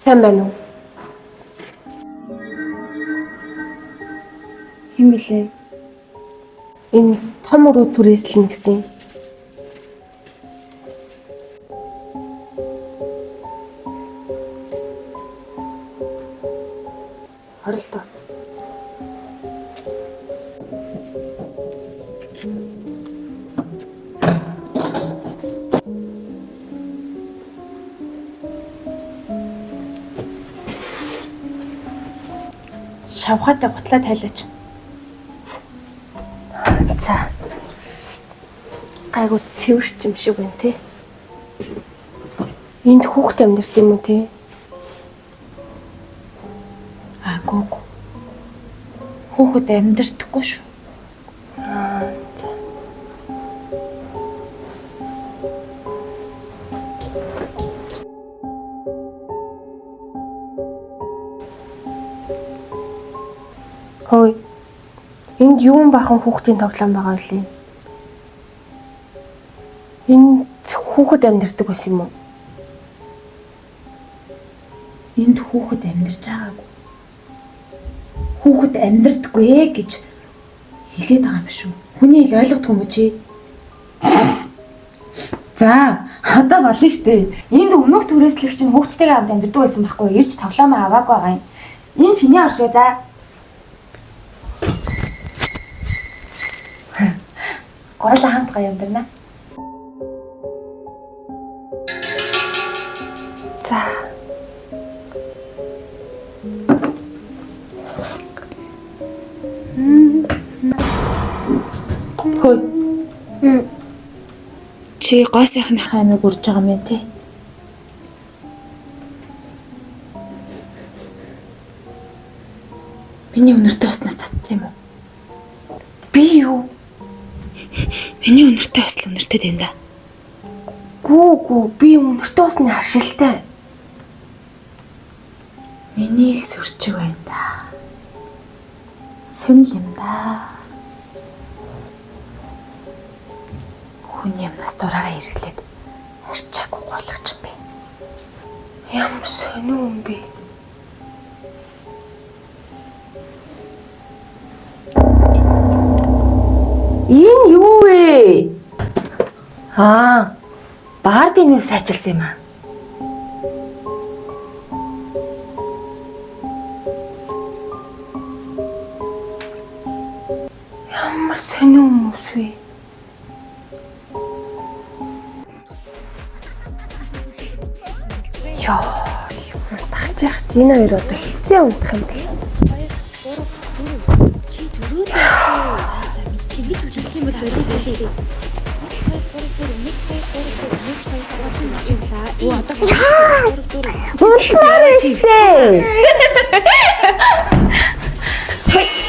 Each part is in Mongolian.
Сайн байна уу? Хэн блэ? Энэ том өрөө түрээслэн гэсэн. Оролдоо. Шавхаатай гутлаа тайлаач. За. Гайгүй цэвэрч юм шиг байна те. Энд хүүхэд амьдарч юм уу те? Гүг. Хүүхэд амьдэрдэггүй шүү. За. Хөөе. Энд юун бахан хүүхдийн тоглоом байгаа вэ? Энд хүүхэд амьдардаг байсан юм уу? Энд хүүхэд амьдарч байгаагүй. Хүүхэд амьдардаггүй гэж хэлээд байгаа юм шүү. Хүний ил ойлгохгүй юм чи? За, одоо болно штэ. Энд өмнөх түрээслэгч чинь хүүхдтэйгээ хамт амьдардаг байсан байхгүй юу? Ирж тоглоомоо аваагүй байгаа юм. Энэ чиний оршоо за. Гурлаа хамт гоё амьдарна. За. Хөөе. Чи гой сайхны хаймыг урж байгаа юм тий? Миний өнөртэй уснаас цацсан юм уу? Би юу? Миний өнөртэй усл өнөртэй дээ да. Гүү би өнөртөө усны харшилтай. Миний сүрчиг байна да. Сонир юм да. Хүний юмнаас дураараа хэрэглээд арчаагүй голгоч юм бэ. Ямар сонио юм бэ? Энэ юу вэ? Барби нүүс ажилласан юм аа. Ямар сонио хүмүүс вэ? Яа, юм тахчих. Энэ хоёр одоо хэцээ унтах юм бэ? Чи зөрөөд байна шүү. Чи гэж үжиглэх юм бол болий. Оо одоо Унтмаар ихтэй.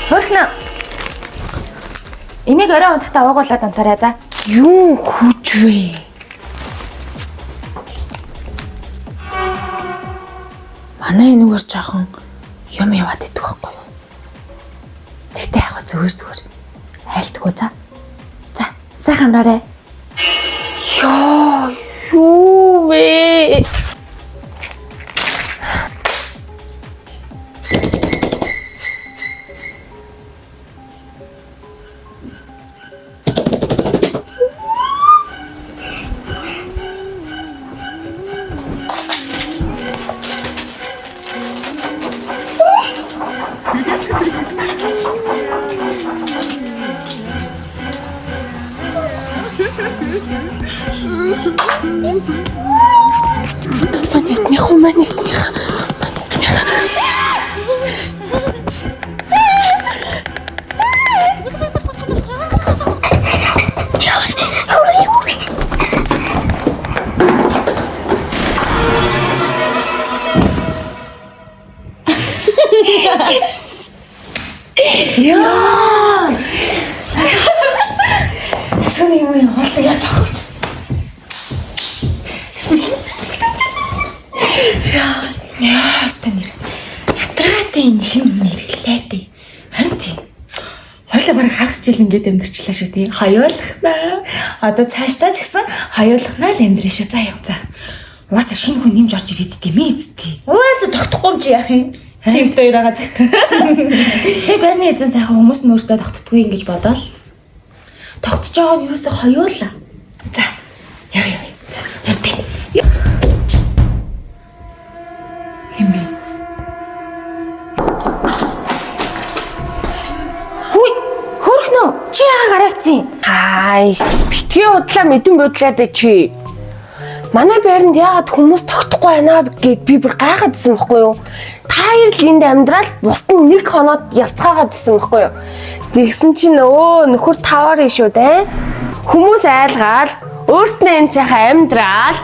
Хөрхнө. Энийг орой унтахтаа уугуулад унтаарай за. Юу хүч вэ? Манай энэгээр жоохон юм яваад идэх байхгүй юу? Тэгтээ яг зүгээр айлтгүй за. За, сайхан амраарай. Яа, юу вэ? Манитных. Яа, станэр. Ятраатай энэ шинэ нэр гэлээ дээ. Харин тийм. Хойлоо бараг хагас жил ингээд амьдэрчлээ шүү тий. Хоёулахнаа. Одоо цаашдаа ч гэсэн хоёулахнаа л амьдрын шүү. За яв. За. Угаасаа шинэ хүн нэмж орж ирээд дээ мээ зү. Угаасаа тогтохгүй юм чи яах юм? Чивт хоёроо цагт. Тэг байрны эзэн сайхан хүмүүс нь өөрсдөө тогтдоггүй ингэж бодоол. Тогтож байгаа нь юусаа хоёулаа. За. Яв. За. Явтыг. Хэмээ. Хүй, хөрхнөө. Чи яагаад гаравцсан? Хай, битгий удлаа мэдэн бодлаад чи. Манай байранд яагаад хүмүүс тогтохгүй байна гэд би бүр гайхадсан байхгүй юу? Та хоёр л энд амьдрал бусд нь нэг хоноод явцгаагаадсэн байхгүй юу? Тэгсэн чинь нөхөр таваар шүү дээ. Хүмүүс айлгаал, өөртөө энэ цайхан амьдрал.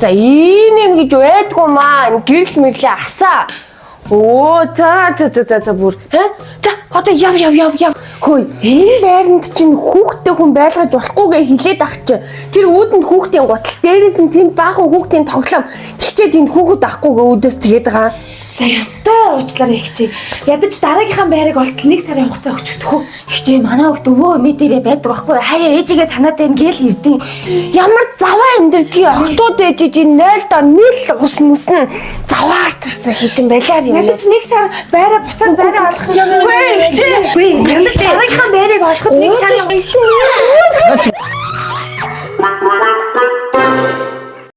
За ийм гэж байдгүй маа. Гэрэл мэрлээ асаа. За бүр. За одоо яв. Хөөе, энэ байранд чинь хүүхдтэй хүн байлгаж болохгүйгээ хилээд ах чи. Тэр үүдэнд хүүхдийн гутал, дээрээс нь тэнд баахан хүүхдийн тоглоом. Тэгчээд энэ хүүхэд авахгүйгээ үүдээс тэгээд байгаа. За ёстой уучлаарай ихчээ. Ядаж дараагийнхаа байрыг олтол 1 сарын хугацаа өчгдөх үү? Ихчээ манай хөлт өвөө эмээ дээрээ байдаг байхгүй хаяа ээжигээ санаатай ингээл ирдیں۔ Ямар заваа амьдрдгийг охтууд ээж чинь 0 доо нийл ус мөснө заваа арчирсан хитэн байлаар юм. Ядаж 1 сар байраа буцаад байраа олох юм. Үгүй ихчээ. Ядаж дараагийнхаа байрыг олоход 1 сарын